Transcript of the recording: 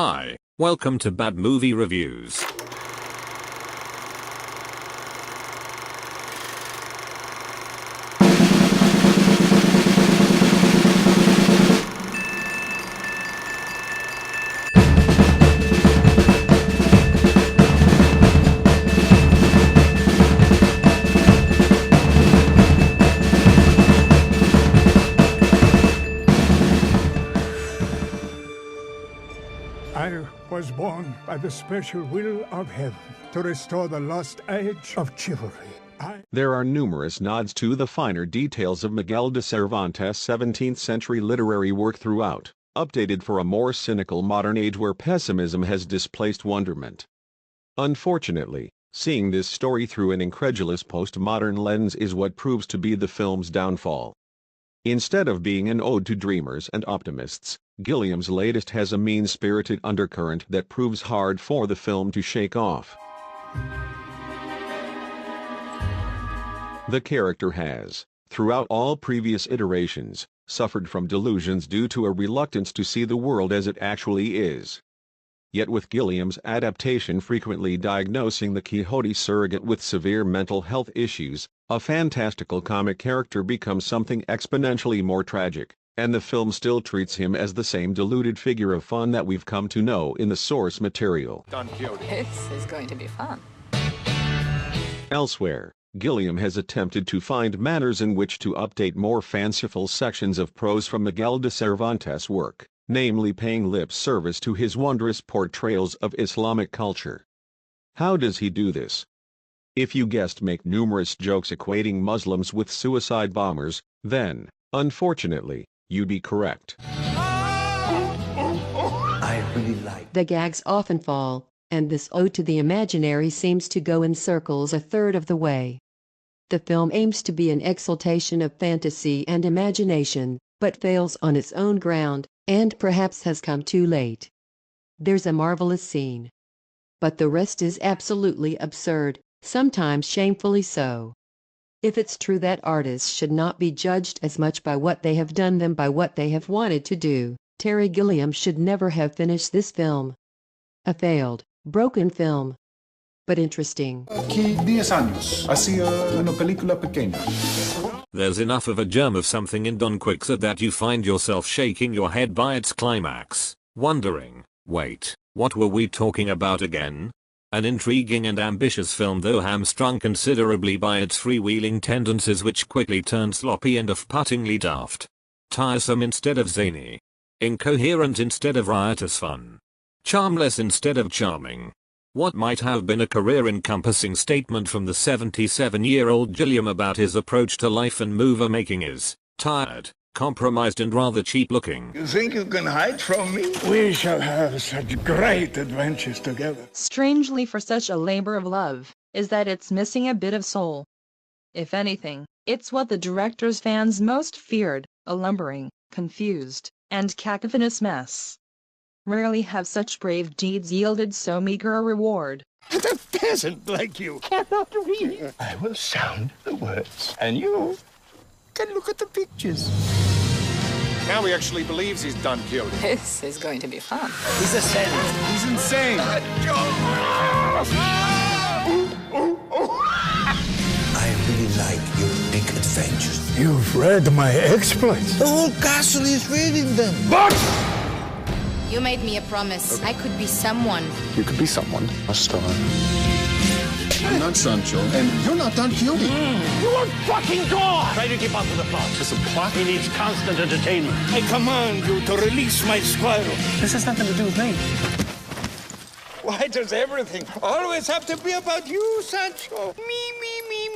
Hi, welcome to Bad Movie Reviews. I was born by the special will of heaven to restore the lost age of chivalry. There are numerous nods to the finer details of Miguel de Cervantes' 17th-century literary work throughout, updated for a more cynical modern age where pessimism has displaced wonderment. Unfortunately, seeing this story through an incredulous postmodern lens is what proves to be the film's downfall. Instead of being an ode to dreamers and optimists, Gilliam's latest has a mean-spirited undercurrent that proves hard for the film to shake off. The character has, throughout all previous iterations, suffered from delusions due to a reluctance to see the world as it actually is. Yet with Gilliam's adaptation frequently diagnosing the Quixote surrogate with severe mental health issues, a fantastical comic character becomes something exponentially more tragic, and the film still treats him as the same deluded figure of fun that we've come to know in the source material. Don Quixote. This is going to be fun. Elsewhere, Gilliam has attempted to find manners in which to update more fanciful sections of prose from Miguel de Cervantes' work, namely paying lip service to his wondrous portrayals of Islamic culture. How does he do this? If you guessed, make numerous jokes equating Muslims with suicide bombers, then, unfortunately, you'd be correct. I really like. The gags often fall, and this ode to the imaginary seems to go in circles a third of the way. The film aims to be an exaltation of fantasy and imagination, but fails on its own ground, and perhaps has come too late. There's a marvelous scene, but the rest is absolutely absurd, sometimes shamefully so. If it's true that artists should not be judged as much by what they have done than by what they have wanted to do, Terry Gilliam should never have finished this film. A failed, broken film, but interesting. Aquí 10 años, hacía una película pequeña. There's enough of a germ of something in Don Quixote that you find yourself shaking your head by its climax, wondering, wait, what were we talking about again? An intriguing and ambitious film, though hamstrung considerably by its freewheeling tendencies, which quickly turned sloppy and off-puttingly daft. Tiresome instead of zany. Incoherent instead of riotous fun. Charmless instead of charming. What might have been a career-encompassing statement from the 77-year-old Gilliam about his approach to life and movie making is tired, compromised and rather cheap-looking. You think you can hide from me? We shall have such great adventures together. Strangely for such a labor of love, is that it's missing a bit of soul. If anything, it's what the director's fans most feared, a lumbering, confused, and cacophonous mess. Rarely have such brave deeds yielded so meager a reward. A peasant like you cannot read. I will sound the words, and you can look at the pictures. Now he actually believes he's Don Quixote. This is going to be fun. He's a saint. He's insane. I really like your big adventures. You've read my exploits. The whole castle is reading them. But you made me a promise. I could be someone. You could be someone. A star. I'm not Sancho, and you're not Don Quixote. You are fucking gone! Try to keep up with the plot. There's a plot? He needs constant entertainment. I command you to release my squirrel. This has nothing to do with me. Why does everything always have to be about you, Sancho? Me, me, me,